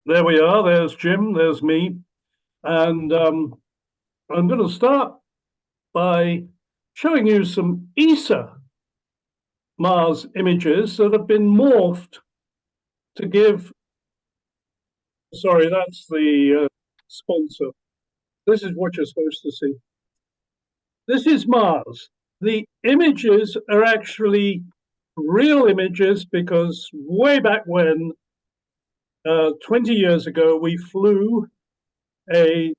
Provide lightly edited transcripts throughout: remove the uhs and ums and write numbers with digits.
There we are. There's Jim. There's me. And I'm going to start by showing you some ESA Mars images that have been morphed to give. Sorry, that's the sponsor. This is what you're supposed to see. This is Mars. The images are actually real images because way back when, 20 years ago, we flew a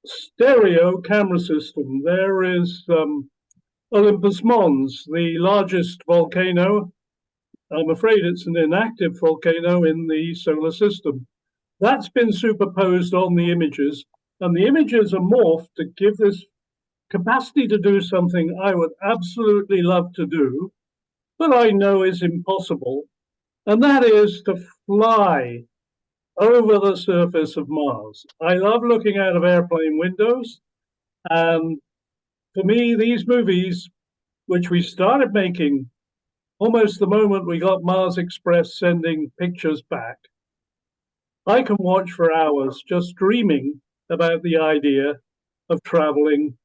stereo camera system. There is Olympus Mons, the largest volcano. I'm afraid it's an inactive volcano in the solar system. That's been superposed on the images, and the images are morphed to give this capacity to do something I would absolutely love to do, but I know is impossible, and that is to fly over the surface of Mars. I love looking out of airplane windows, and for me, these movies, which we started making almost the moment we got Mars Express sending pictures back, I can watch for hours just dreaming about the idea of traveling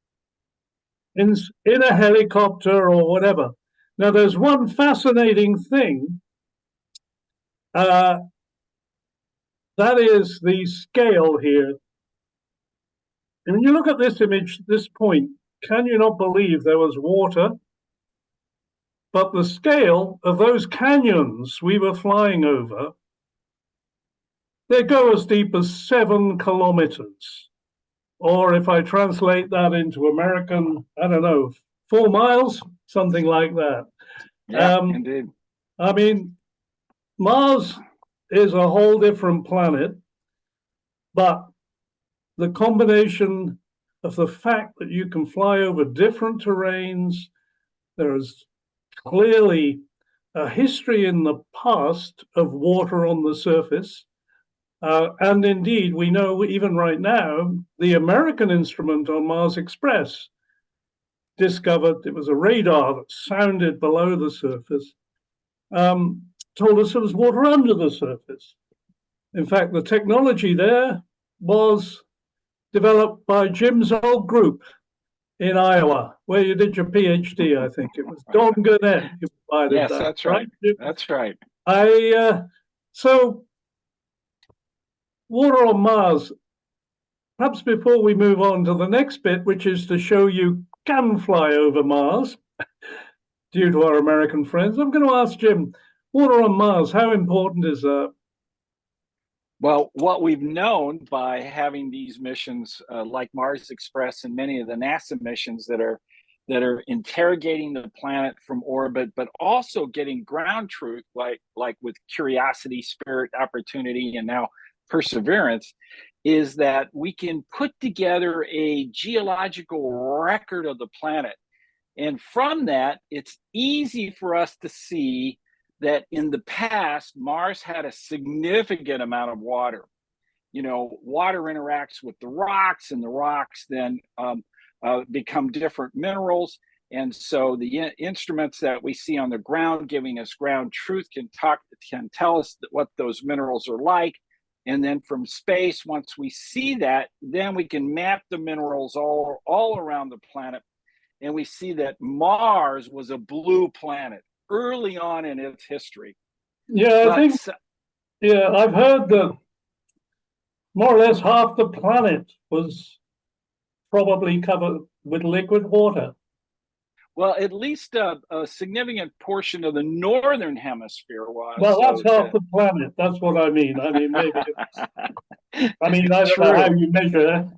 in a helicopter or whatever. Now, there's one fascinating thing. That is the scale here. And when you look at this image, this point, can you not believe there was water? But the scale of those canyons we were flying over, they go as deep as 7 kilometers. Or if I translate that into American, I don't know, 4 miles, something like that. Yeah, indeed. I mean, Mars is a whole different planet, but the combination of the fact that you can fly over different terrains, there's clearly a history in the past of water on the surface. And indeed, we know even right now, the American instrument on Mars Express discovered, it was a radar that sounded below the surface, told us there was water under the surface. In fact, the technology there was developed by Jim's old group in Iowa, where you did your PhD, I think. It was Don Gurnett who provided yes, that. That's right. That's right. So water on Mars, perhaps before we move on to the next bit, which is to show you can fly over Mars, due to our American friends, I'm going to ask Jim, water on Mars, how important is that? Well, what we've known by having these missions like Mars Express and many of the NASA missions that are interrogating the planet from orbit, but also getting ground truth, like with Curiosity, Spirit, Opportunity, and now Perseverance, is that we can put together a geological record of the planet. And from that, it's easy for us to see that in the past, Mars had a significant amount of water. You know, water interacts with the rocks, and the rocks then become different minerals. And so the instruments that we see on the ground giving us ground truth can tell us what those minerals are like. And then from space, once we see that, then we can map the minerals all around the planet. And we see that Mars was a blue planet early on in its history. Yeah, I've heard that more or less half the planet was probably covered with liquid water. Well, at least a significant portion of the northern hemisphere was. Well, that's half the planet. That's what I mean. I mean, maybe. I mean, I don't know how you measure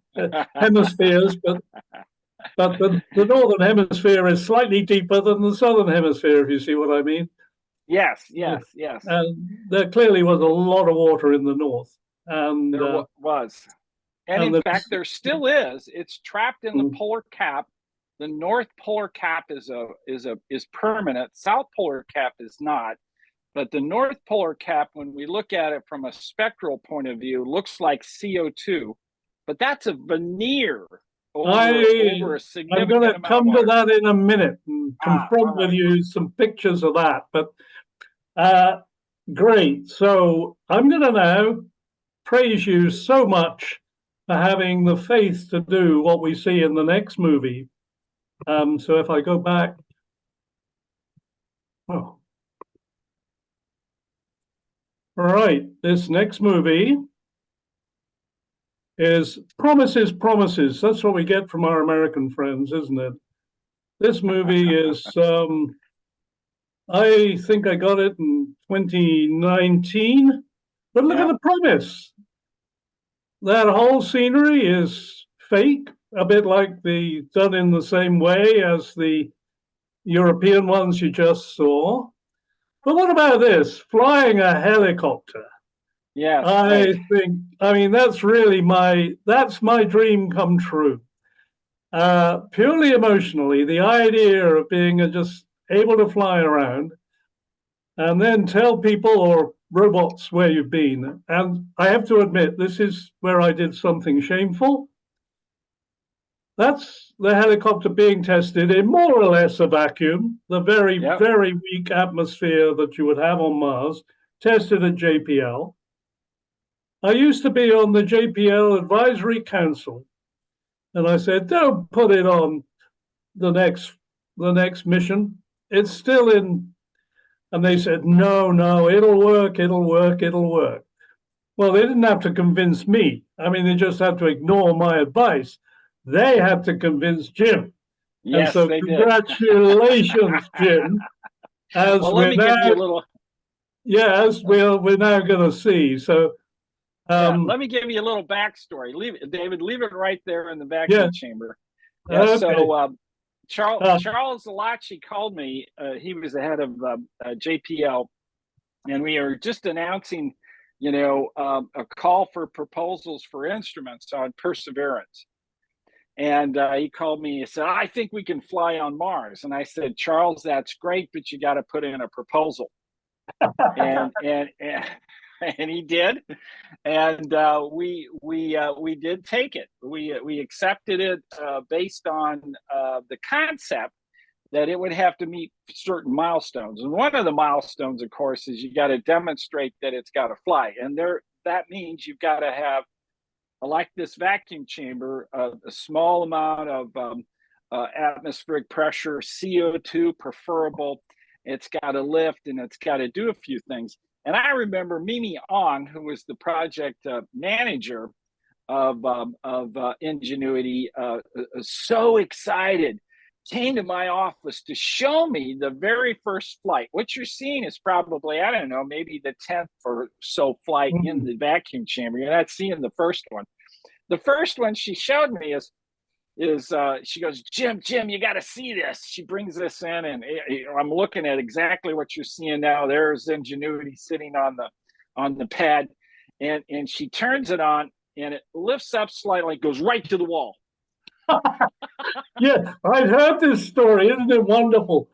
hemispheres, but the northern hemisphere is slightly deeper than the southern hemisphere, if you see what I mean. Yes. And there clearly was a lot of water in the north. And there was. And in fact, there still is. It's trapped in the polar cap. The North Polar Cap is permanent. South Polar Cap is not. But the North Polar Cap, when we look at it from a spectral point of view, looks like CO2. But that's a veneer over a significant I'm going to come to that in a minute and confront with you some pictures of that. But Great. So I'm going to now praise you so much for having the faith to do what we see in the next movie. So if I go back, oh, all right, this next movie is Promises, Promises. That's what we get from our American friends, isn't it? This movie is, I think I got it in 2019, but look at Yeah. the premise. That whole scenery is fake, a bit like done in the same way as the European ones you just saw. But what about this? Flying a helicopter. Yes, right. I think, I mean, that's my dream come true. Purely emotionally, the idea of being just able to fly around and then tell people or robots where you've been. And I have to admit, this is where I did something shameful. That's the helicopter being tested in more or less a vacuum, the very, Yep. very weak atmosphere that you would have on Mars, tested at JPL. I used to be on the JPL Advisory Council, and I said, don't put it on the next mission. It's still in, and they said, no, no, it'll work, it'll work, it'll work. Well, they didn't have to convince me. I mean, they just had to ignore my advice. They had to convince Jim. And Yes, so, they did. congratulations, Jim. As Well, let we're me give you now, a little. yeah, as we're now going to see. So, Yeah, let me give you a little backstory. David, leave it right there in the yeah, vacuum chamber. Yeah. okay. So Uh, Charles Alachi called me. He was the head of JPL, and we are just announcing, a call for proposals for instruments on Perseverance. And he called me and said, I think we can fly on Mars. And I said, Charles, that's great, but you got to put in a proposal. And and he did, and we did take it. We accepted it based on the concept that it would have to meet certain milestones. And one of the milestones, of course, is you got to demonstrate that it's got to fly. And that means you've got to have, like this vacuum chamber, a small amount of atmospheric pressure, CO2 preferable. It's got to lift and it's got to do a few things. And I remember Mimi Ong, who was the project manager of Ingenuity, so excited, came to my office to show me the very first flight. What you're seeing is probably, I don't know, maybe the 10th or so flight in the vacuum chamber. You're not seeing the first one. The first one she showed me is she goes, Jim, you got to see this. She brings this in, and I'm looking at exactly what you're seeing now. There's Ingenuity sitting on the pad, and she turns it on, and it lifts up slightly, goes right to the wall. yeah, I've heard this story. Isn't it wonderful?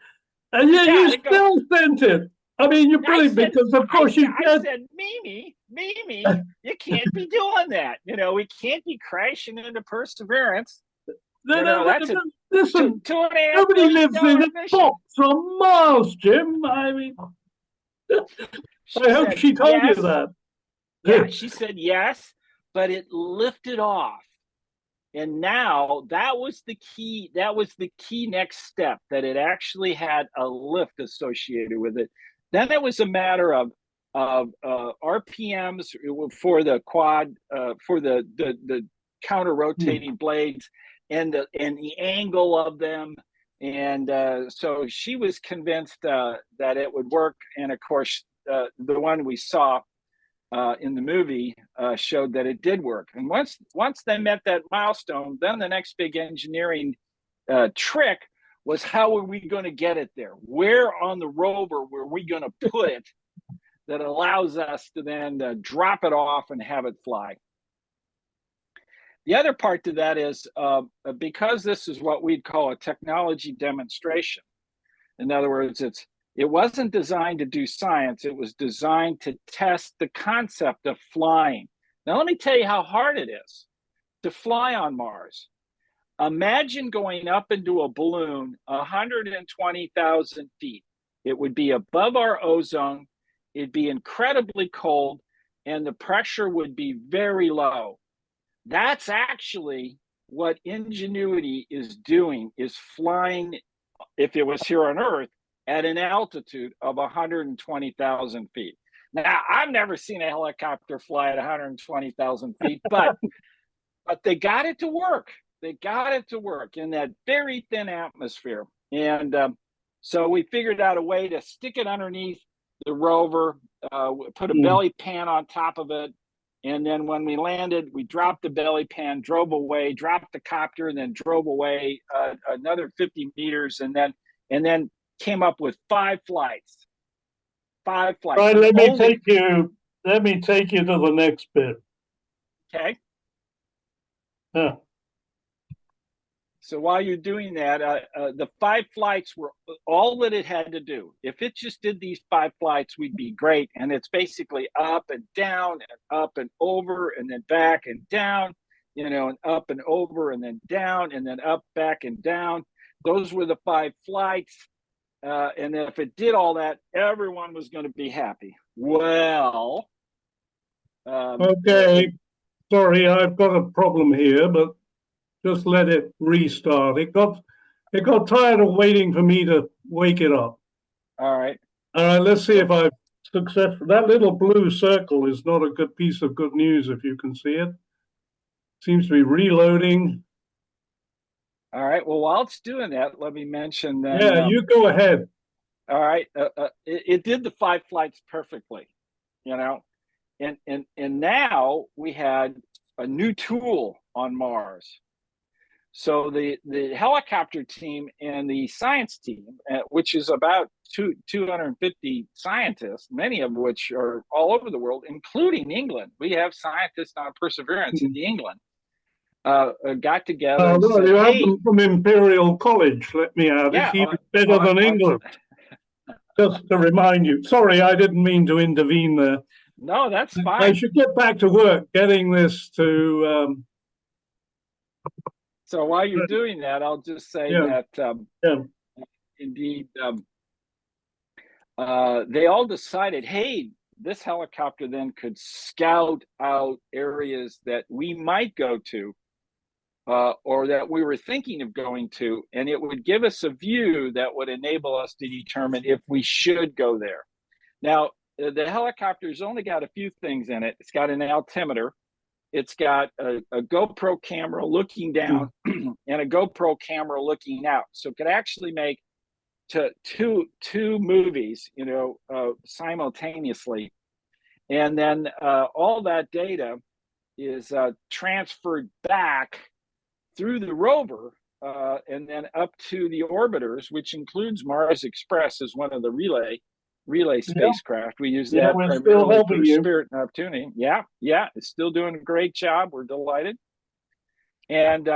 And yet you still sent it. I mean, you're brilliant because, of course, you I said, Mimi, you can't be doing that. We can't be crashing into Perseverance. That's listen, $2.5 nobody lives in a mission. box on Mars, Jim. I mean, I hope she told you that. Yeah, she said yes, but it lifted off. And now that was the key. That was the key next step, that it actually had a lift associated with it. Then it was a matter of RPMs for the quad, for the counter rotating blades, and the angle of them. And so she was convinced that it would work. And of course, the one we saw in the movie showed that it did work. And once they met that milestone, then the next big engineering trick was, how are we going to get it there? Where on the rover were we going to put it that allows us to then drop it off and have it fly? The other part to that is because this is what we'd call a technology demonstration. In other words, it wasn't designed to do science. It was designed to test the concept of flying. Now, let me tell you how hard it is to fly on Mars. Imagine going up into a balloon 120,000 feet. It would be above our ozone. it'd be incredibly cold, and the pressure would be very low. That's actually what Ingenuity is doing, is flying, if it was here on Earth, at an altitude of 120,000 feet. Now, I've never seen a helicopter fly at 120,000 feet, but they got it to work. They got it to work in that very thin atmosphere. And so we figured out a way to stick it underneath the rover, put a belly pan on top of it. And then when we landed, we dropped the belly pan, drove away, dropped the copter, and then drove away another 50 meters, and then came up with 5 flights. 5 flights. Right, let me take you to the next bit. Okay. Yeah. So while you're doing that, the 5 flights were all that it had to do. If it just did these 5 flights, we'd be great. And it's basically up and down and up and over and then back and down, and up and over and then down and then up, back and down. Those were the 5 flights. And if it did all that, everyone was going to be happy. Well, okay. Sorry, I've got a problem here, but just let it restart. It got tired of waiting for me to wake it up. All right. All right, let's see if I've successful. That little blue circle is not a good piece of good news, if you can see it. Seems to be reloading. All right. Well, while it's doing that, let me mention that. Yeah, you go ahead. All right. It did the 5 flights perfectly, and now we had a new tool on Mars. So the helicopter team and the science team, which is about 250 scientists, many of which are all over the world, including England. We have scientists on Perseverance in England. Got together and said, you hey, happen from Imperial College, let me add. Yeah, it's even better than England. Just to remind you. Sorry, I didn't mean to intervene there. No, that's fine. I should get back to work getting this to... So while you're doing that, I'll just say that indeed, they all decided, hey, this helicopter then could scout out areas that we might go to, or that we were thinking of going to, and it would give us a view that would enable us to determine if we should go there. Now, the helicopter's only got a few things in it. It's got an altimeter. It's got a GoPro camera looking down and a GoPro camera looking out. So it could actually make two movies, simultaneously. And then all that data is transferred back through the rover and then up to the orbiters, which includes Mars Express as one of the relay spacecraft. We use that primarily for Spirit and Opportunity. Yeah, it's still doing a great job. We're delighted. And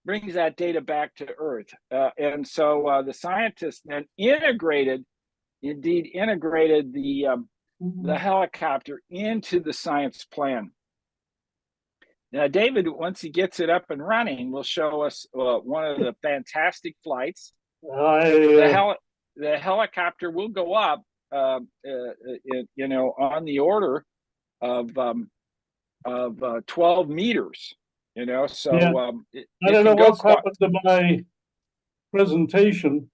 brings that data back to Earth. And so the scientists then integrated the helicopter into the science plan. Now, David, once he gets it up and running, will show us one of the fantastic flights. The helicopter will go up, on the order of 12 meters. So I don't know what's happened to my presentation.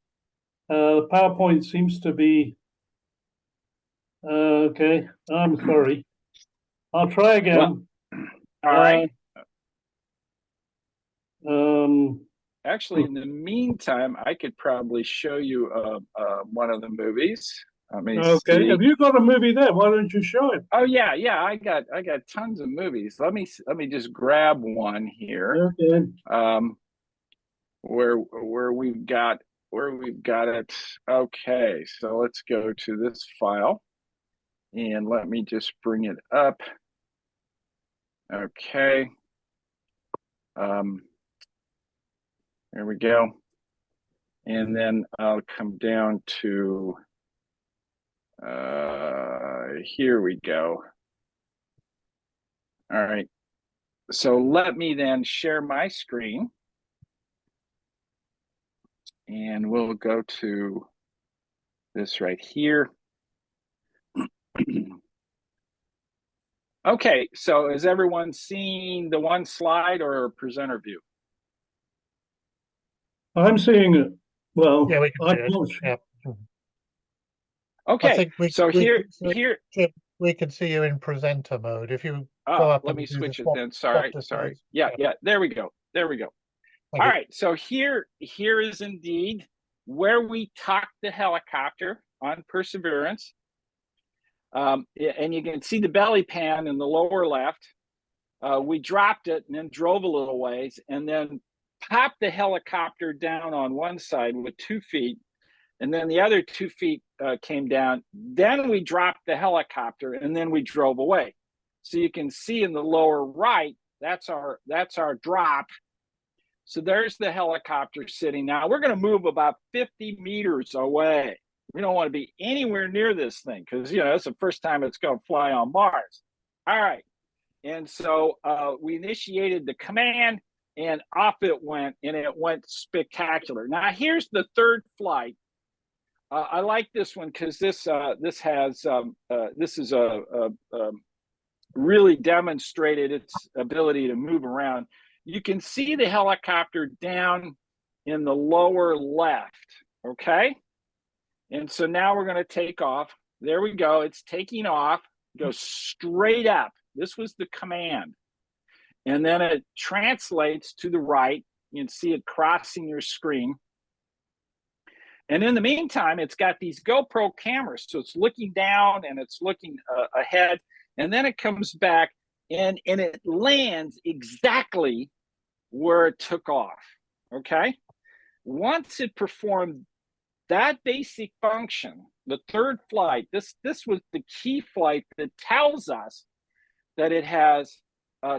The PowerPoint seems to be okay. I'm sorry. I'll try again. Well, all right. Actually, in the meantime, I could probably show you one of the movies. Okay. See. Have you got a movie there? Why don't you show it? Oh yeah. I got tons of movies. Let me just grab one here. Okay. Where we've got it. Okay, so let's go to this file, and let me just bring it up. Okay. There we go. And then I'll come down to, here we go. All right. So let me then share my screen. And we'll go to this right here. Okay, so is everyone seeing the one slide or presenter view? I'm seeing it. Well, Yeah, we can I'm see it. not sure. Yeah. I Okay, think so we can see you in presenter mode. If you go up let and me do the switch it swap, then. swap Sorry. to slides. Yeah, there we go. Thank All you. right, so here is indeed where we tucked the helicopter on Perseverance. And you can see the belly pan in the lower left. We dropped it and then drove a little ways and then popped the helicopter down on one side with 2 feet. And then the other 2 feet came down. Then we dropped the helicopter and then we drove away. So you can see in the lower right, that's our drop. So there's the helicopter sitting. Now we're going to move about 50 meters away. We don't want to be anywhere near this thing because, it's the first time it's going to fly on Mars. All right. And so we initiated the command and off it went, and it went spectacular. Now here's the third flight. I like this one because this is really demonstrated its ability to move around. You can see the helicopter down in the lower left, okay? And so now we're going to take off. There we go. It's taking off, goes straight up. This was the command. And then it translates to the right. You can see it crossing your screen. And in the meantime, it's got these GoPro cameras. So it's looking down and it's looking ahead. And then it comes back and it lands exactly where it took off, okay? Once it performed that basic function, the third flight, this was the key flight that tells us that it has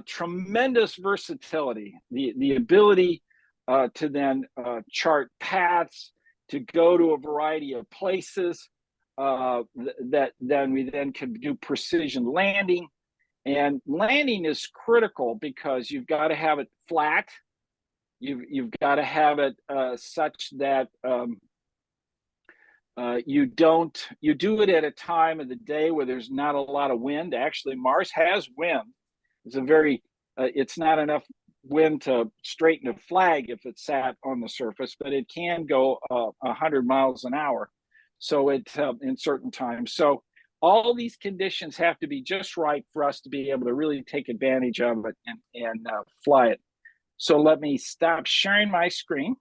tremendous versatility, the ability to then chart paths, to go to a variety of places, that then we then can do precision landing. And landing is critical because you've got to have it flat. You've got to have it such that you do it at a time of the day where there's not a lot of wind. Actually, Mars has wind. It's not enough wind to straighten a flag if it's sat on the surface, but it can go 100 miles an hour. So it in certain times. So all these conditions have to be just right for us to be able to really take advantage of it and fly it. So let me stop sharing my screen.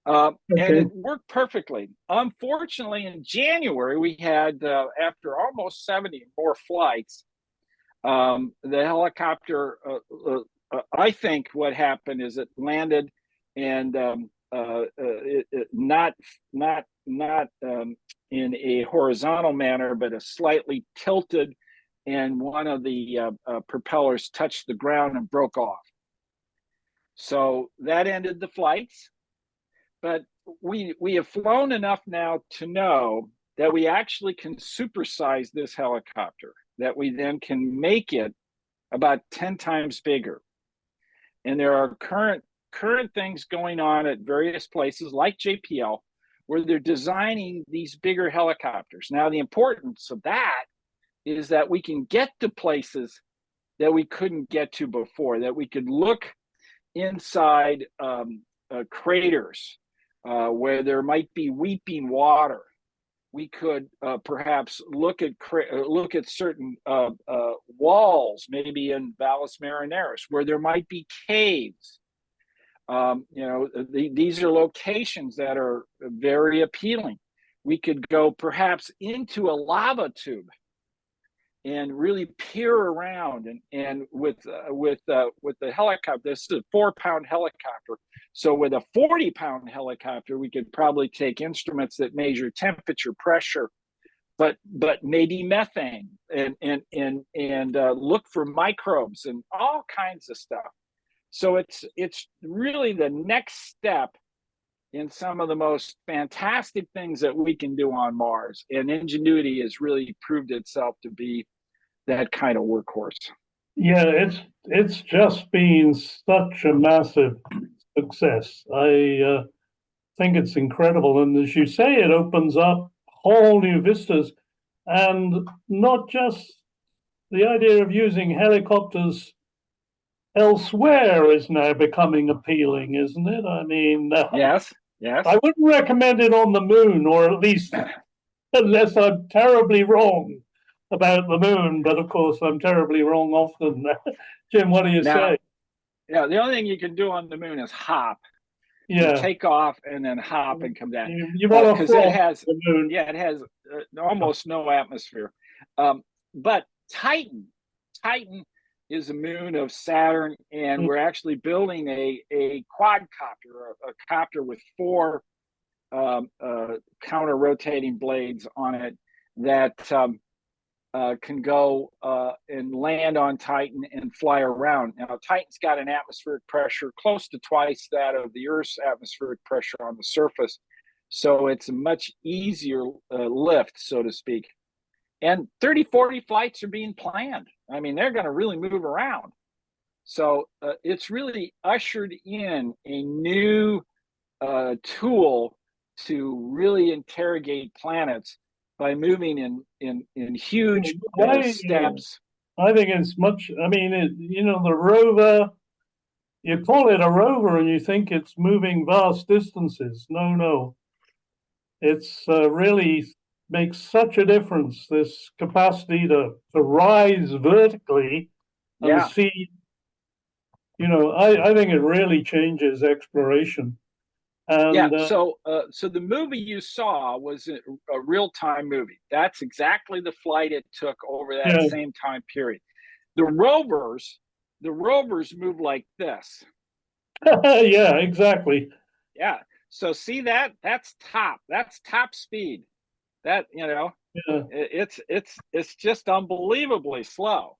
And it worked perfectly. Unfortunately, in January, we had, after almost 70 more flights, the helicopter, I think what happened is it landed and not in a horizontal manner, but a slightly tilted, and one of the propellers touched the ground and broke off. So that ended the flights. But we have flown enough now to know that we actually can supersize this helicopter, that we then can make it about 10 times bigger. And there are current things going on at various places like JPL where they're designing these bigger helicopters. Now, the importance of that is that we can get to places that we couldn't get to before, that we could look inside craters where there might be weeping water. We could perhaps look at certain walls, maybe in Valles Marineris, where there might be caves. These are locations that are very appealing. We could go perhaps into a lava tube and really peer around, and with the helicopter, this is a 4-pound helicopter. So with a 40-pound helicopter, we could probably take instruments that measure temperature, pressure, but maybe methane, and look for microbes and all kinds of stuff. So it's really the next step in some of the most fantastic things that we can do on Mars. And Ingenuity has really proved itself to be that kind of workhorse. Yeah, it's just been such a massive success. I think it's incredible, and as you say, it opens up whole new vistas. And not just the idea of using helicopters elsewhere is now becoming appealing, isn't it? I mean, Yes. I wouldn't recommend it on the moon, or at least unless I'm terribly wrong about the moon. But of course, I'm terribly wrong often. Jim, what do you say? Yeah, the only thing you can do on the moon is hop. Yeah, you take off and then hop and come down. You want to because it has the moon. it has almost no atmosphere. But Titan is a moon of Saturn, and we're actually building a quadcopter, a copter with 4 counter rotating blades on it that can go and land on Titan and fly around. Now, Titan's got an atmospheric pressure close to twice that of the Earth's atmospheric pressure on the surface. So it's a much easier lift, so to speak. And 30, 40 flights are being planned. I mean, they're going to really move around. So it's really ushered in a new tool to really interrogate planets by moving in huge steps. I think it's much. I mean, the rover. You call it a rover, and you think it's moving vast distances. No, it's really makes such a difference. This capacity to rise vertically and see. I think it really changes exploration. And, so the movie you saw was a real-time movie. That's exactly the flight it took over that same time period. The rovers move like this. Yeah, exactly. Yeah. So see that? That's top speed. That it's just unbelievably slow.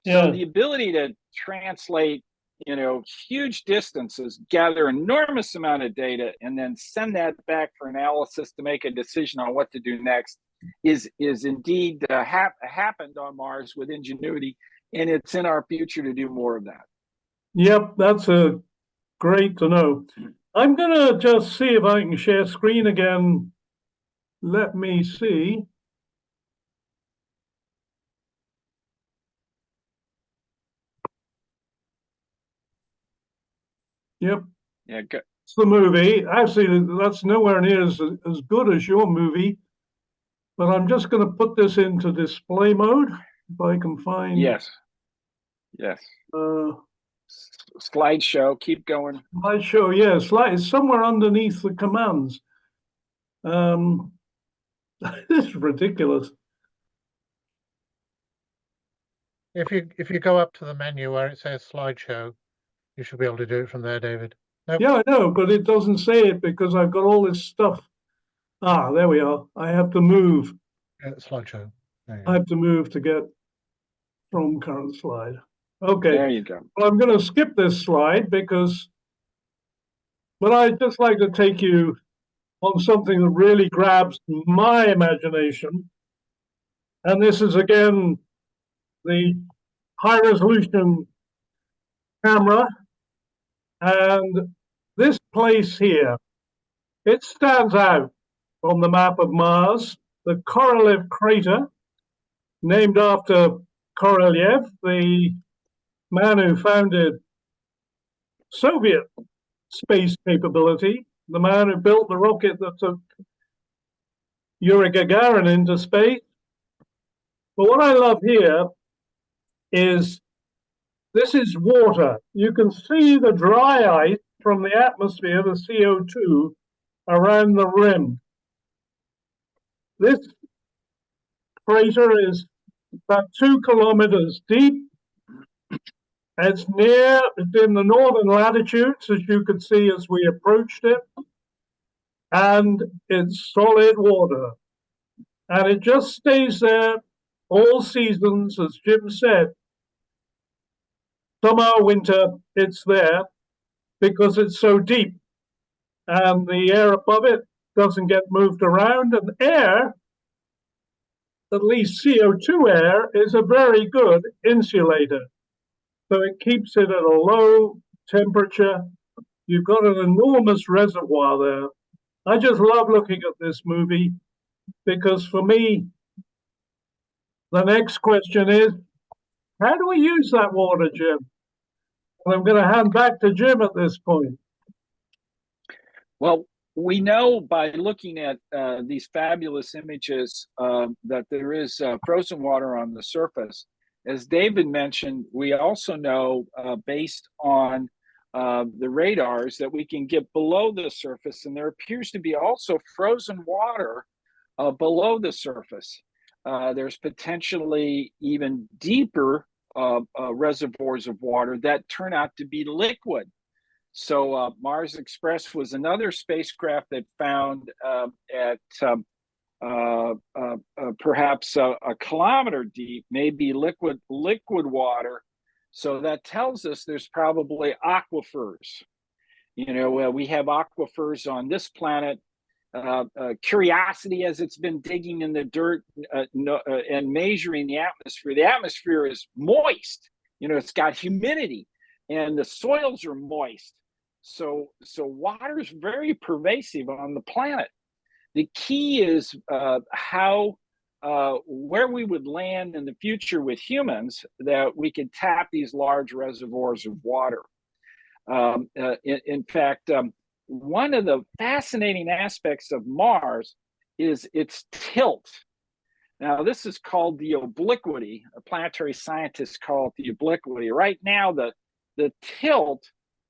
So the ability to translate huge distances, gather enormous amount of data, and then send that back for analysis to make a decision on what to do next is indeed happened on Mars with Ingenuity, and it's in our future to do more of that. Yep, that's great to know. I'm going to just see if I can share screen again. Let me see. Yep. Yeah, good. It's the movie. Actually, that's nowhere near as good as your movie. But I'm just going to put this into display mode if I can find. Yes. Slideshow. Keep going. Slideshow. Yeah, it's somewhere underneath the commands. This is ridiculous. If you go up to the menu where it says slideshow, you should be able to do it from there, David. Nope. Yeah, I know, but it doesn't say it because I've got all this stuff. There we are. I have to move. Slideshow. I have to move to get from current slide. Okay. There you go. Well, I'm going to skip this slide but I'd just like to take you on something that really grabs my imagination. And this is, again, the high-resolution camera. And this place here, it stands out on the map of Mars, the Korolev crater, named after Korolev, the man who founded Soviet space capability, the man who built the rocket that took Yuri Gagarin into space. But what I love here is this is water. You can see the dry ice from the atmosphere, the CO2, around the rim. This crater is about 2 kilometers deep. It's in the northern latitudes, as you could see as we approached it. And it's solid water. And it just stays there all seasons, as Jim said. Summer, winter, it's there because it's so deep. And the air above it doesn't get moved around. And air, at least CO2 air, is a very good insulator. So it keeps it at a low temperature. You've got an enormous reservoir there. I just love looking at this movie because for me, The next question is, how do we use that water, Jim? And I'm going to hand back to Jim at this point. Well, we know by looking at these fabulous images that there is frozen water on the surface. As David mentioned, we also know based on the radars that we can get below the surface, and there appears to be also frozen water below the surface. There's potentially even deeper reservoirs of water that turn out to be liquid. So Mars Express was another spacecraft that found at perhaps a kilometer deep, maybe liquid water. So that tells us there's probably aquifers. You know, we have aquifers on this planet. Curiosity, as it's been digging in the dirt and measuring the atmosphere is moist. You know, it's got humidity, and the soils are moist. So water is very pervasive on the planet. The key is where we would land in the future with humans, that we could tap these large reservoirs of water. In fact, one of the fascinating aspects of Mars is its tilt. Now, this is called the obliquity. Planetary scientists call it the obliquity. Right now, the tilt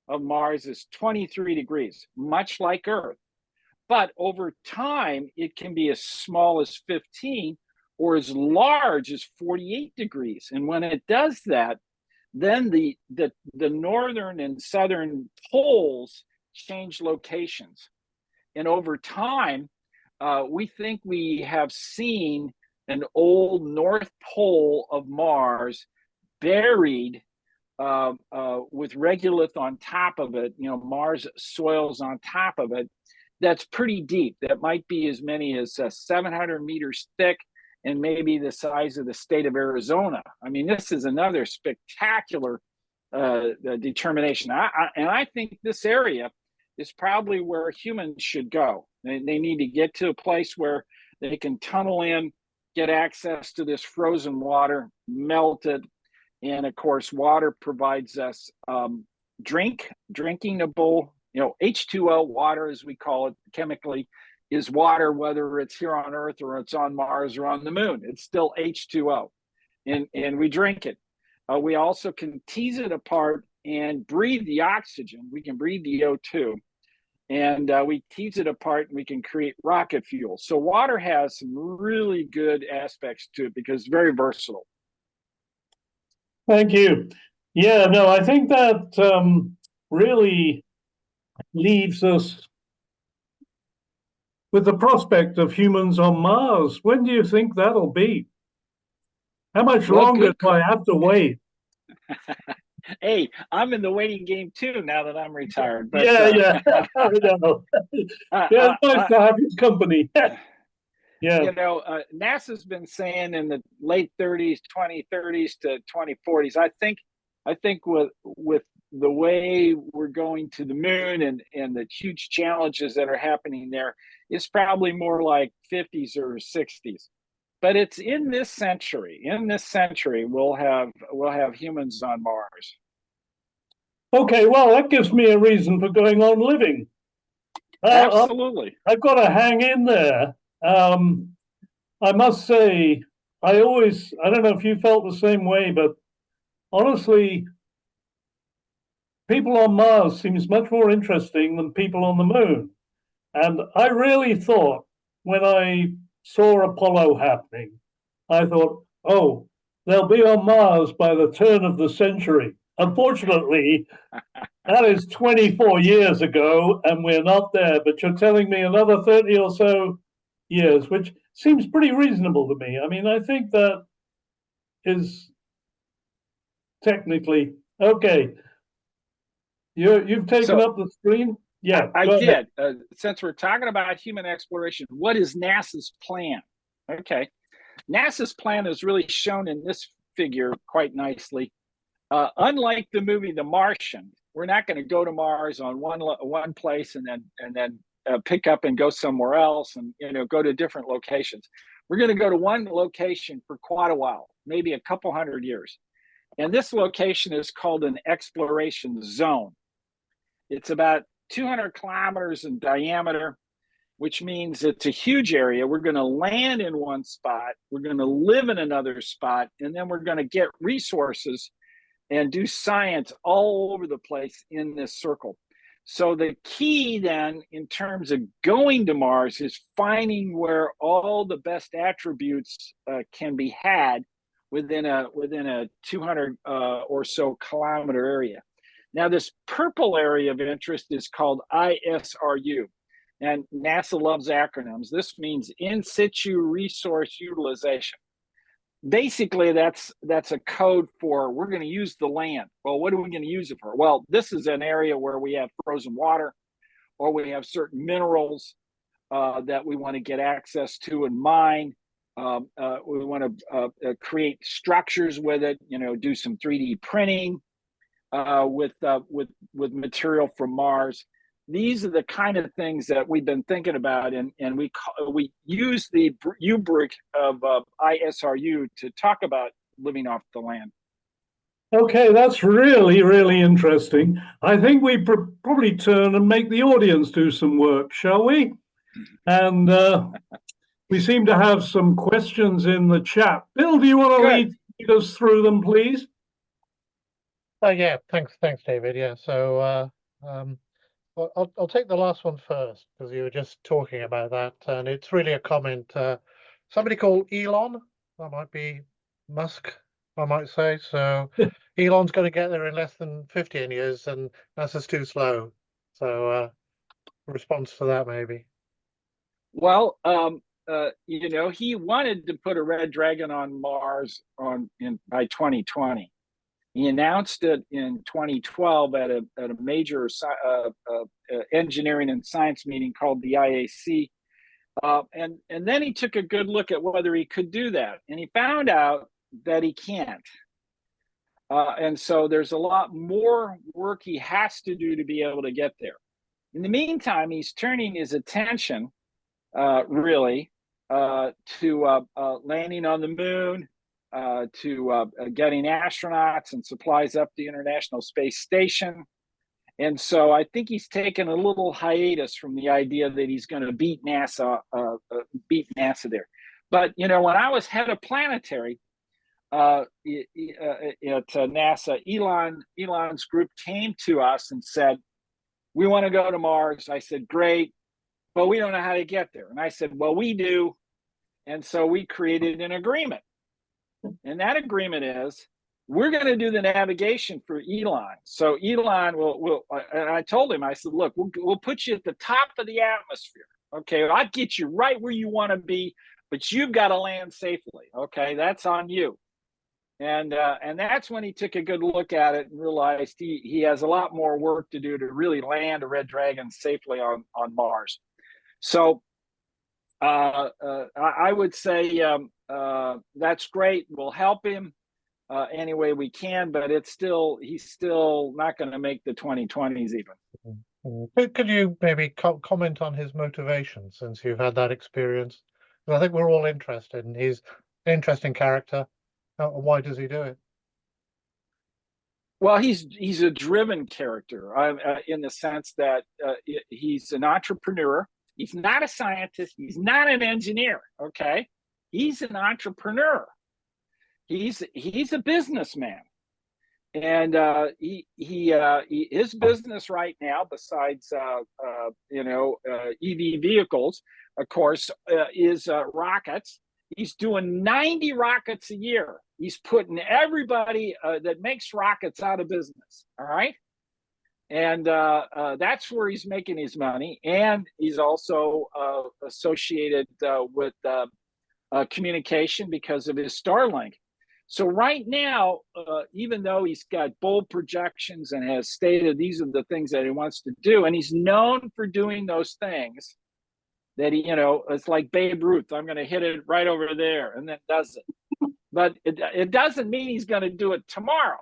of Mars is 23 degrees, much like Earth. But over time, it can be as small as 15 or as large as 48 degrees. And when it does that, then the northern and southern poles change locations. And over time, we think we have seen an old North Pole of Mars buried with regolith on top of it, you know, Mars soils on top of it. That's pretty deep. That might be as many as 700 meters thick and maybe the size of the state of Arizona. I mean, this is another spectacular determination. And I think this area is probably where humans should go. They need to get to a place where they can tunnel in, get access to this frozen water, melt it. And of course, water provides us drinkingable, you know, H2O water, as we call it chemically, is water, whether it's here on Earth or it's on Mars or on the moon. It's still H2O, and we drink it. We also can tease it apart and breathe the oxygen. We can breathe the O2, and we tease it apart and we can create rocket fuel. So water has some really good aspects to it because it's very versatile. Thank you. Yeah, no, I think that really leaves us with the prospect of humans on Mars. When do you think that'll be? How much longer do I have to wait? Hey, I'm in the waiting game too now that I'm retired. But, yeah, I know. Yeah, it's nice to have his company. Yeah, you know, NASA's been saying in the late 30s, 2030s to 2040s. I think with the way we're going to the moon and the huge challenges that are happening there, it's probably more like 50s or 60s. But it's in this century. In this century, we'll have humans on Mars. Okay, well, that gives me a reason for going on living. Absolutely. I've got to hang in there. I must say, I don't know if you felt the same way, but honestly, people on Mars seems much more interesting than people on the moon. And I really thought when I saw Apollo happening, I thought, oh, they'll be on Mars by the turn of the century. Unfortunately, that is 24 years ago, and we're not there. But you're telling me another 30 or so years, which seems pretty reasonable to me. I mean, I think that is technically okay. You've taken up the screen? Yeah, I did. Since we're talking about human exploration, what is NASA's plan? Okay. NASA's plan is really shown in this figure quite nicely. Unlike the movie The Martian, we're not going to go to Mars on one place and then pick up and go somewhere else, and go to different locations. We're going to go to one location for quite a while, maybe a couple hundred years. And this location is called an exploration zone. It's about 200 kilometers in diameter, which means it's a huge area. We're going to land in one spot, we're going to live in another spot, and then we're going to get resources and do science all over the place in this circle. So the key then, in terms of going to Mars, is finding where all the best attributes can be had within a 200 or so kilometer area. Now, this purple area of interest is called ISRU, and NASA loves acronyms. This means in situ resource utilization. Basically, that's a code for we're going to use the land. Well, what are we going to use it for? Well, this is an area where we have frozen water, or we have certain minerals that we want to get access to and mine. We want to create structures with it. Do some 3D printing with material from Mars. These are the kind of things that we've been thinking about, and we use the rubric of ISRU to talk about living off the land. Okay, that's really, really interesting. I think we probably turn and make the audience do some work, shall we? And we seem to have some questions in the chat. Bill, do you want to lead us through them, please? Yeah, thanks, David. Yeah, so I'll take the last one first, because you were just talking about that, and it's really a comment. Somebody called Elon, that might be Musk, I might say. So Elon's going to get there in less than 15 years, and NASA's too slow. So response to that, maybe. Well, he wanted to put a red dragon on Mars by 2020. He announced it in 2012 at a major engineering and science meeting called the IAC. And then he took a good look at whether he could do that. And he found out that he can't. And so there's a lot more work he has to do to be able to get there. In the meantime, he's turning his attention, really, to landing on the moon, to getting astronauts and supplies up the International Space Station. And so I think he's taken a little hiatus from the idea that he's going to beat NASA there. But, when I was head of Planetary at NASA, Elon's group came to us and said, we want to go to Mars. I said, great, but we don't know how to get there. And I said, well, we do. And so we created an agreement. And that agreement is we're going to do the navigation for Elon. So Elon will and I told him, I said, look, we'll put you at the top of the atmosphere. Okay, I'll get you right where you want to be, but you've got to land safely. Okay, that's on you. And that's when he took a good look at it and realized he has a lot more work to do to really land a Red Dragon safely on Mars. So I would say that's great. We'll help him any way we can, but he's still not going to make the 2020s even. Could you maybe comment on his motivation, since you've had that experience? I think we're all interested, and he's an interesting character. Why does he do it? Well, he's a driven character in the sense that he's an entrepreneur. He's not a scientist. He's not an engineer. Okay, he's an entrepreneur. He's a businessman, and his business right now, besides EV vehicles, of course, is rockets. He's doing 90 rockets a year. He's putting everybody that makes rockets out of business. All right. And that's where he's making his money. And he's also associated with communication because of his Starlink. So right now, even though he's got bold projections and has stated these are the things that he wants to do, and he's known for doing those things, that it's like Babe Ruth. I'm going to hit it right over there, and then does it. But it doesn't mean he's going to do it tomorrow.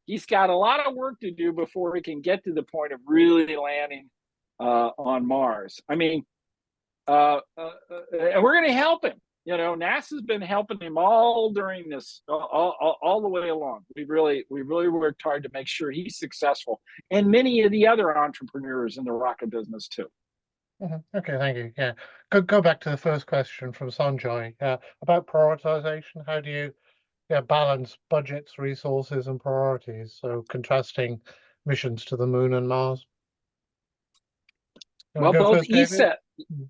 He's got a lot of work to do before he can get to the point of really landing on Mars. I mean, and we're going to help him. You know, NASA's been helping him all during this, all the way along. We really worked hard to make sure he's successful, and many of the other entrepreneurs in the rocket business too. Okay, thank you. Yeah, go back to the first question from Sanjay about prioritization. How do you balance budgets, resources, and priorities? So contrasting missions to the Moon and Mars. Well, both first, ESA,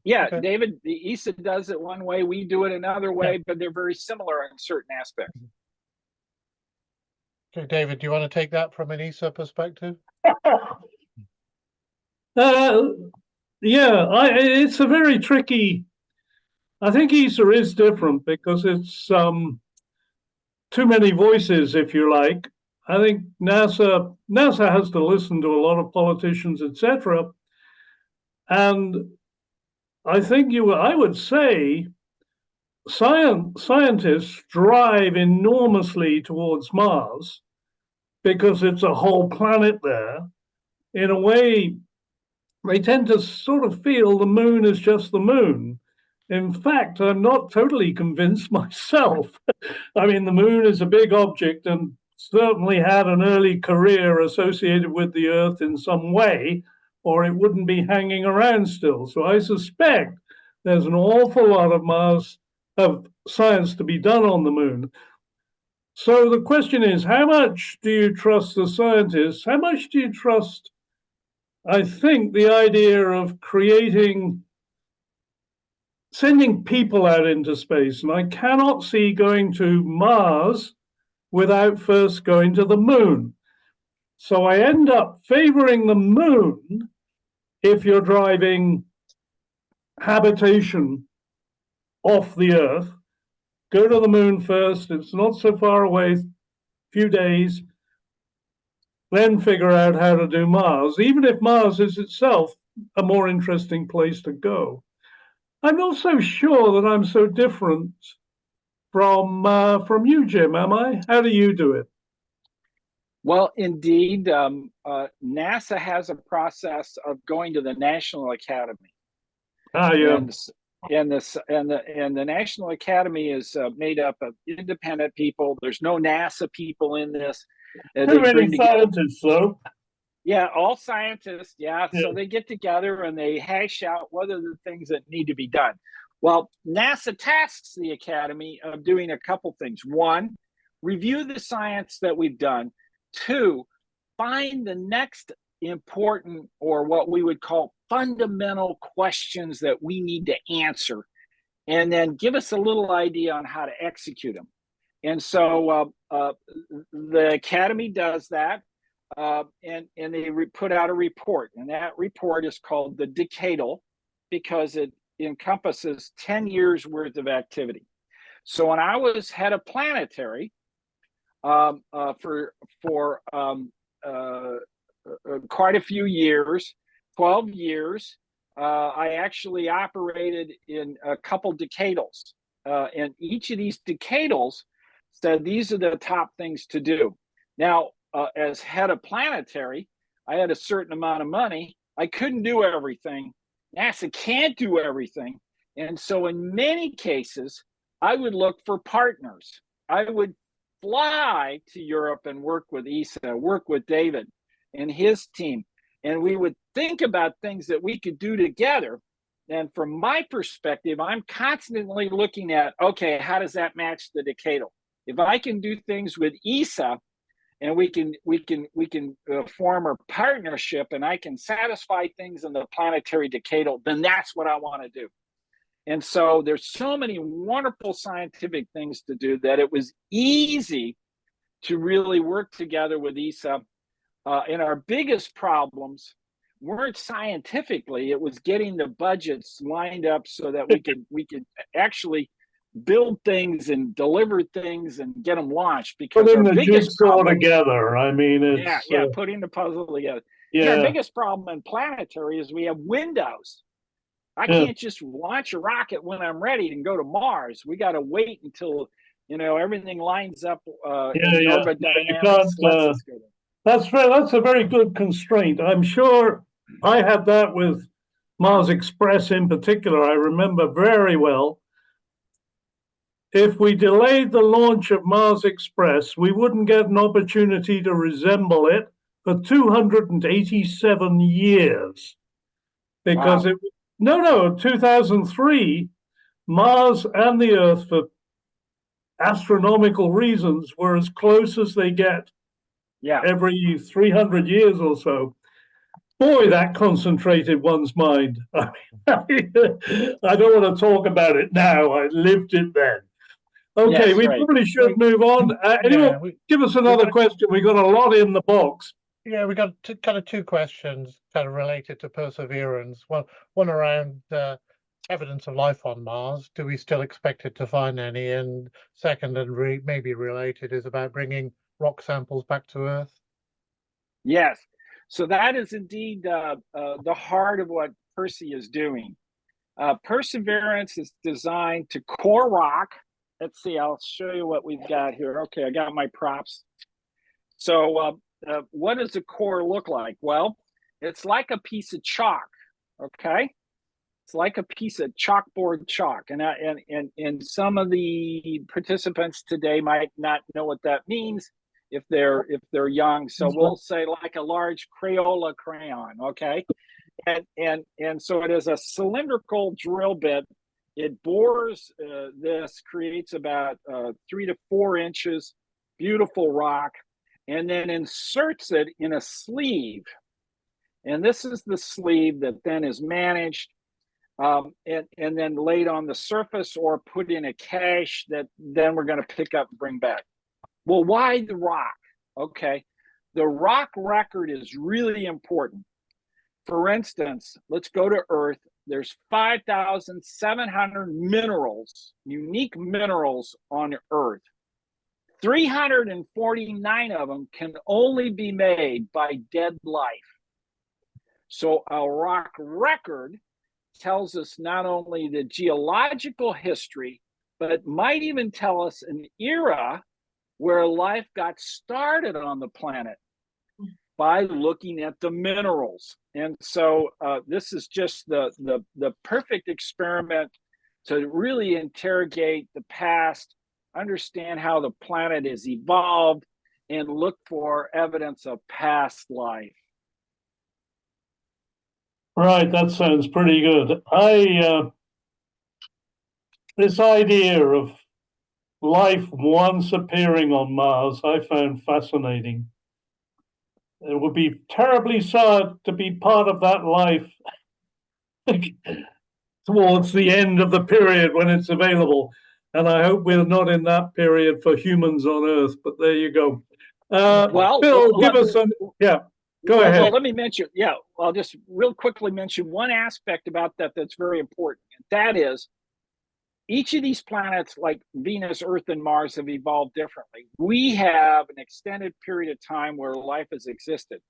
okay. David, the ESA does it one way, we do it another way, but they're very similar in certain aspects. Okay, David, do you want to take that from an ESA perspective? It's a very tricky. I think ESA is different because it's too many voices, if you like. I think NASA has to listen to a lot of politicians, etc. And I think I would say scientists drive enormously towards Mars because it's a whole planet there. In a way, they tend to sort of feel the moon is just the moon. In fact, I'm not totally convinced myself. I mean, the moon is a big object and certainly had an early career associated with the Earth in some way, or it wouldn't be hanging around still. So I suspect there's an awful lot of science to be done on the moon. So the question is, how much do you trust the scientists? How much do you trust, I think, the idea of sending people out into space? And I cannot see going to Mars without first going to the moon. So I end up favoring the moon if you're driving habitation off the Earth. Go to the moon first. It's not so far away, few days. Then figure out how to do Mars, even if Mars is itself a more interesting place to go. I'm not so sure that I'm so different from you, Jim, am I? How do you do it? Well, indeed, NASA has a process of going to the National Academy. Yeah. And the National Academy is made up of independent people. There's no NASA people in this. Too many scientists, though. Yeah, all scientists. Yeah, so they get together and they hash out what are the things that need to be done. Well, NASA tasks the Academy of doing a couple things. One, review the science that we've done. Two, find the next important, or what we would call fundamental questions that we need to answer, and then give us a little idea on how to execute them. And so the Academy does that, and they put out a report, and that report is called the Decadal because it encompasses 10 years worth of activity. So when I was head of Planetary for quite a few years, 12 years, I actually operated in a couple decadals, and each of these decadals said these are the top things to do. Now, as head of Planetary, I had a certain amount of money. I couldn't do everything. NASA can't do everything. And so in many cases, I would look for partners. I would fly to Europe and work with ESA, work with David and his team. And we would think about things that we could do together. And from my perspective, I'm constantly looking at, okay, how does that match the decadal? If I can do things with ESA and we can form a partnership and I can satisfy things in the planetary decadal, then that's what I want to do. And so there's so many wonderful scientific things to do that it was easy to really work together with ESA. And our biggest problems weren't scientifically, it was getting the budgets lined up so that we could actually build things and deliver things and get them launched. Because putting our the biggest jigsaw problem, together. I mean, it's putting the puzzle together. Yeah. Our biggest problem in Planetary is we have windows. I can't just launch a rocket when I'm ready and go to Mars. We got to wait until everything lines up. Orbit dynamics. That's a very good constraint. I'm sure I had that with Mars Express in particular. I remember very well. If we delayed the launch of Mars Express, we wouldn't get an opportunity to resemble it for 287 years. Because Wow. 2003, Mars and the Earth, for astronomical reasons, were as close as they get every 300 years or so. Boy, that concentrated one's mind. I don't want to talk about it now. I lived it then. Okay, Yes, we right. probably should move on. Anyone, give us another question. We got a lot in the box. Yeah, we got kind of two questions kind of related to perseverance. One around evidence of life on Mars. Do we still expect it to find any? And second, and maybe related, is about bringing rock samples back to Earth. Yes. So that is indeed the heart of what Percy is doing. Perseverance is designed to core rock. Let's see, I'll show you what we've got here. Okay, I got my props. So what does a core look like? Well, it's like a piece of chalk, okay? It's like a piece of chalkboard chalk. And some of the participants today might not know what that means if they're young. So we'll say like a large Crayola crayon, okay? And so it is a cylindrical drill bit. It bores this, creates about 3 to 4 inches, beautiful rock, and then inserts it in a sleeve. And this is the sleeve that then is managed and then laid on the surface or put in a cache that then we're going to pick up and bring back. Well, why the rock? Okay, the rock record is really important. For instance, let's go to Earth. There's 5,700 minerals, unique minerals on Earth. 349 of them can only be made by dead life. So a rock record tells us not only the geological history, but it might even tell us an era where life got started on the planet by looking at the minerals. And so this is just the perfect experiment to really interrogate the past, understand how the planet has evolved, and look for evidence of past life. Right, that sounds pretty good. This idea of life once appearing on Mars, I found fascinating. It would be terribly sad to be part of that life towards the end of the period when it's available. And I hope we're not in that period for humans on Earth, but there you go. Bill, give us some, go ahead. Well, let me mention, I'll just real quickly mention one aspect about that that's very important. That is, each of these planets, like Venus, Earth, and Mars, have evolved differently. We have an extended period of time where life has existed.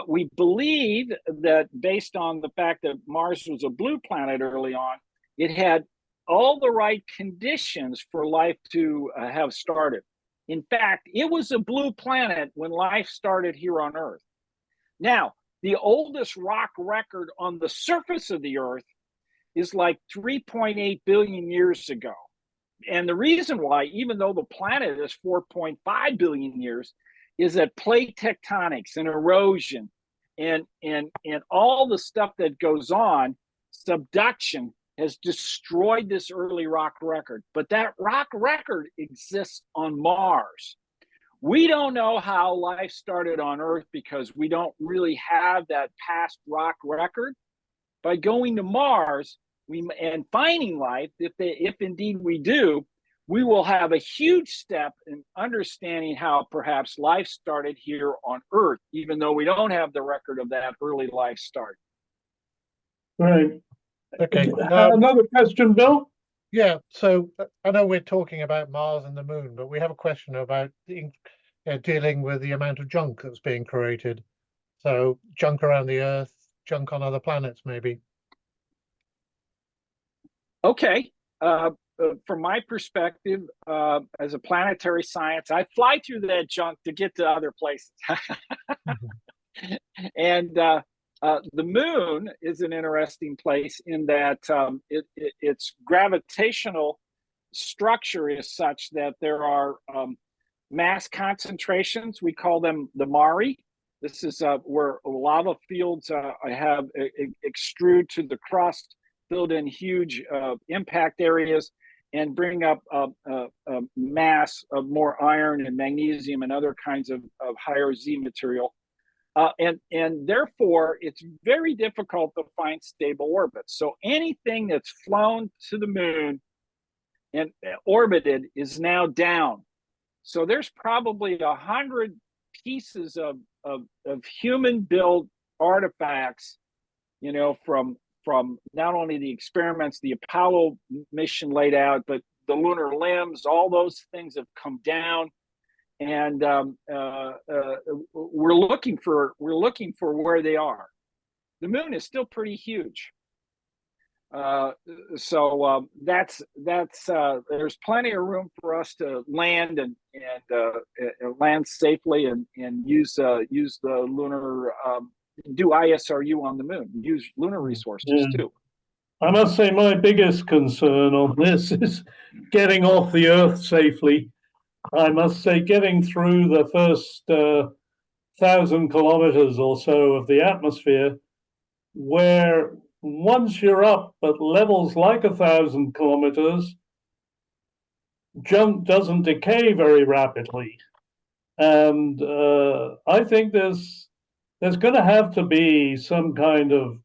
We believe that based on the fact that Mars was a blue planet early on, it had all the right conditions for life to have started. In fact, it was a blue planet when life started here on Earth. Now, the oldest rock record on the surface of the Earth is like 3.8 billion years ago. And the reason why, even though the planet is 4.5 billion years, is that plate tectonics and erosion and all the stuff that goes on, subduction has destroyed this early rock record. But that rock record exists on Mars. We don't know how life started on Earth because we don't really have that past rock record. By going to Mars and finding life, if indeed we do, we will have a huge step in understanding how perhaps life started here on Earth, even though we don't have the record of that early life start. Right. Okay. Another question, Bill? Yeah, so I know we're talking about Mars and the Moon, but we have a question about dealing with the amount of junk that's being created. So junk around the Earth, junk on other planets, maybe. Okay. From my perspective, as a planetary science, I fly through that junk to get to other places. And The moon is an interesting place in that its gravitational structure is such that there are mass concentrations. We call them the Mare. This is where lava fields have extrude to the crust, build in huge impact areas, and bring up mass of more iron and magnesium and other kinds of higher Z material. And therefore, it's very difficult to find stable orbits. So anything that's flown to the moon and orbited is now down. So there's probably 100 pieces of human-built artifacts, you know, from not only the experiments the Apollo mission laid out, but the lunar limbs. All those things have come down, and we're looking for where they are. The moon is still pretty huge. So that's there's plenty of room for us to land and land safely and use the lunar do ISRU on the moon, use lunar resources too. I must say my biggest concern on this is getting off the Earth safely. I must say getting through the first 1,000 kilometers or so of the atmosphere, where once you're up at levels like 1,000 kilometers, junk doesn't decay very rapidly. And I think there's going to have to be some kind of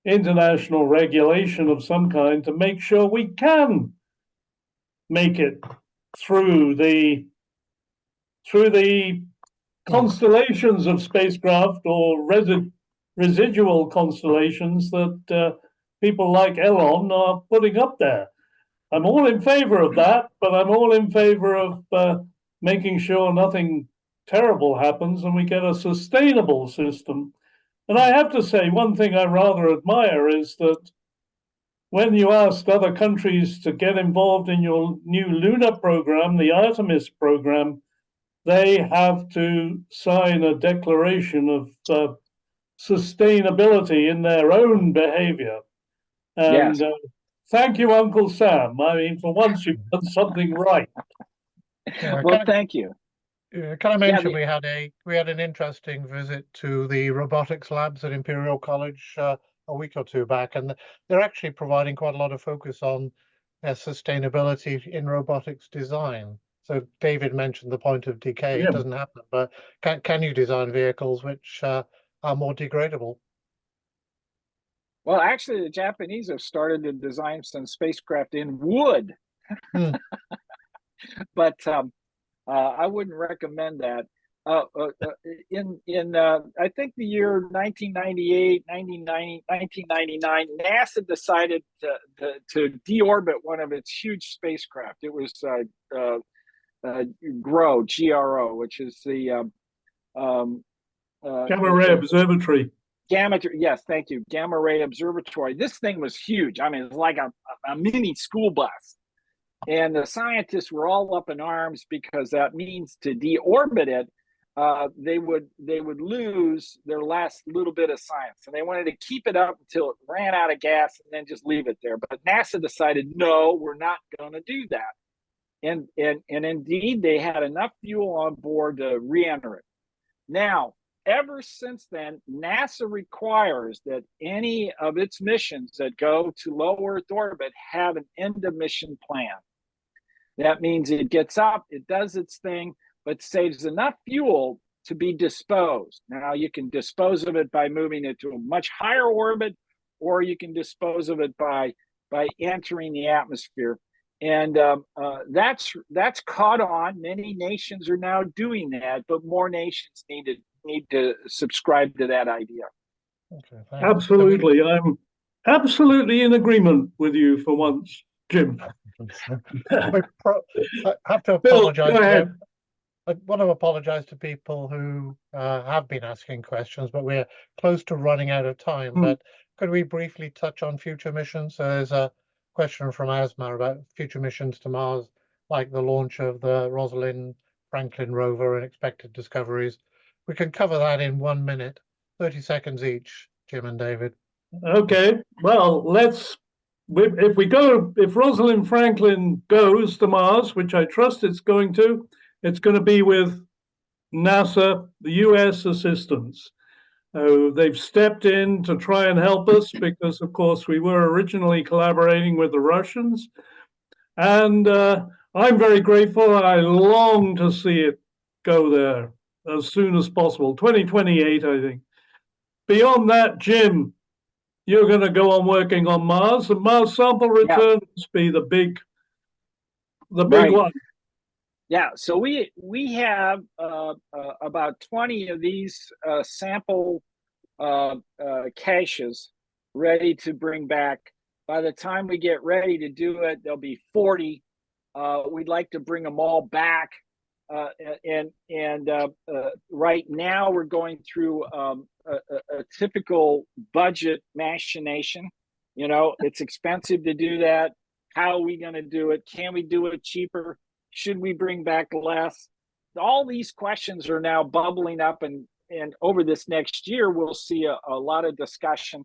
international regulation of some kind to make sure we can make it through the constellations of spacecraft or residual constellations that people like Elon are putting up there. I'm all in favor of that, but I'm all in favor of making sure nothing terrible happens and we get a sustainable system. And I have to say, one thing I rather admire is that when you asked other countries to get involved in your new lunar program, the Artemis program, they have to sign a declaration of sustainability in their own behavior. And yes. Thank you, Uncle Sam. I mean, for once you've done something right. Well, thank you. Can I mention we had an interesting visit to the robotics labs at Imperial College a week or two back, and they're actually providing quite a lot of focus on sustainability in robotics design. So David mentioned the point of decay. It doesn't happen, but can you design vehicles which are more degradable? Well, actually, the Japanese have started to design some spacecraft in wood, but I wouldn't recommend that. In I think the year 1998, 1999, NASA decided to deorbit one of its huge spacecraft. It was GRO, GRO, which is the Gamma Ray Observatory. Yes, thank you. Gamma Ray Observatory. This thing was huge. I mean, it's like a mini school bus. And the scientists were all up in arms because that means to deorbit it, they would lose their last little bit of science, and they wanted to keep it up until it ran out of gas and then just leave it there. But NASA decided, no, we're not going to do that. And indeed, they had enough fuel on board to re-enter it. Now, ever since then, NASA requires that any of its missions that go to low Earth orbit have an end of mission plan. That means it gets up, it does its thing, but saves enough fuel to be disposed. Now, you can dispose of it by moving it to a much higher orbit, or you can dispose of it by entering the atmosphere. And that's caught on. Many nations are now doing that, but more nations need to subscribe to that idea. Okay, absolutely. I'm absolutely in agreement with you for once, Jim. I have to apologize. Bill, go ahead. I want to apologize to people who have been asking questions, but we're close to running out of time. But could we briefly touch on future missions? So there's a question from Asma about future missions to Mars, like the launch of the Rosalind Franklin rover and expected discoveries. We can cover that in 1 minute. 30 seconds each, Jim and David. Okay, well, if Rosalind Franklin goes to Mars, which I trust it's going to be with NASA, the US assistance. They've stepped in to try and help us because, of course, we were originally collaborating with the Russians. And I'm very grateful. I long to see it go there as soon as possible. 2028, I think. Beyond that, Jim, you're going to go on working on Mars. The Mars sample return must be the big one. Yeah, so we have about 20 of these sample caches ready to bring back. By the time we get ready to do it, there'll be 40. We'd like to bring them all back. Right now we're going through a typical budget machination. You know, it's expensive to do that. How are we going to do it? Can we do it cheaper? Should we bring back less? All these questions are now bubbling up, and over this next year, we'll see a lot of discussion.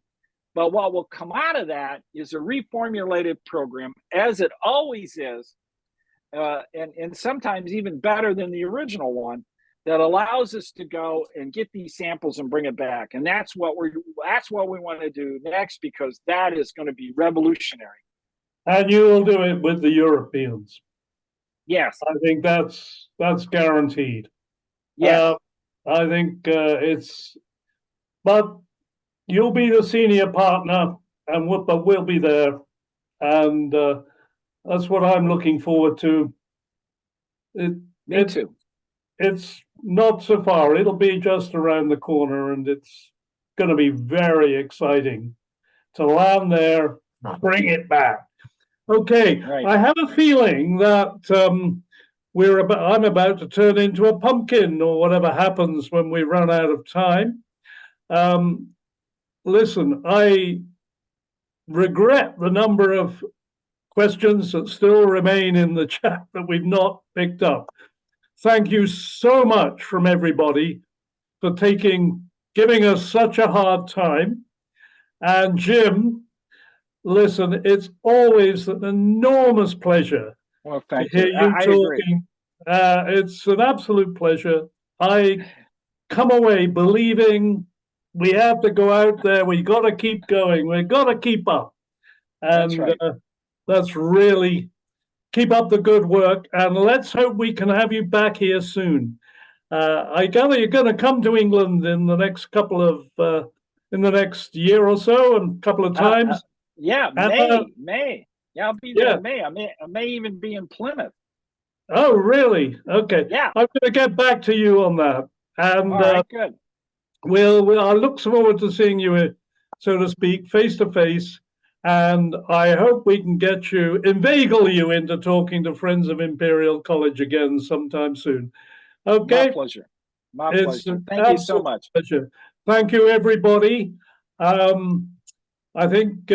But what will come out of that is a reformulated program, as it always is, and sometimes even better than the original one, that allows us to go and get these samples and bring it back. And that's what we want to do next, because that is going to be revolutionary. And you will do it with the Europeans. Yes, I think that's guaranteed. Yes, I think but you'll be the senior partner, but we'll be there, and that's what I'm looking forward to. me too. It's not so far. It'll be just around the corner, and it's going to be very exciting to land there, bring it back. Okay, Right. I have a feeling that I'm about to turn into a pumpkin, or whatever happens when we run out of time. Listen, I regret the number of questions that still remain in the chat that we've not picked up. Thank you so much from everybody for giving us such a hard time. And Jim, listen, it's always an enormous pleasure Thank to hear you. you I talking. agree. It's an absolute pleasure. I come away believing we have to go out there. We got to keep going. We've got to keep up. And That's right. that's really keep up the good work. And let's hope we can have you back here soon. I gather you're going to come to England in the next in the next year or so, and a couple of times. Yeah, May. Yeah, I'll be there in May. I may even be in Plymouth. Oh, really? Okay. Yeah. I'm going to get back to you on that. And all right, good. I look forward to seeing you, so to speak, face to face. And I hope we can inveigle you into talking to Friends of Imperial College again sometime soon. Okay. My pleasure. My pleasure. Thank you so much. Pleasure. Thank you, everybody. I think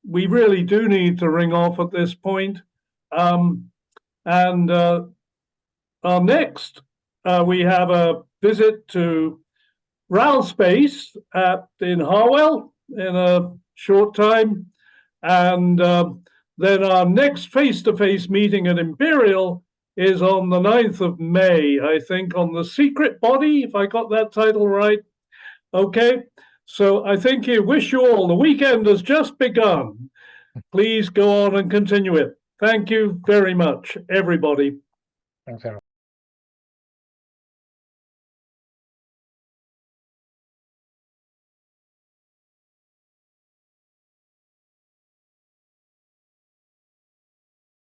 we really do need to ring off at this point. And next, we have a visit to RAL Space in Harwell in a short time. And then our next face-to-face meeting at Imperial is on the 9th of May, I think, on the secret body, if I got that title right. Okay, so I wish you all, the weekend has just begun. Please go on and continue it. Thank you very much, everybody. Thanks, everyone.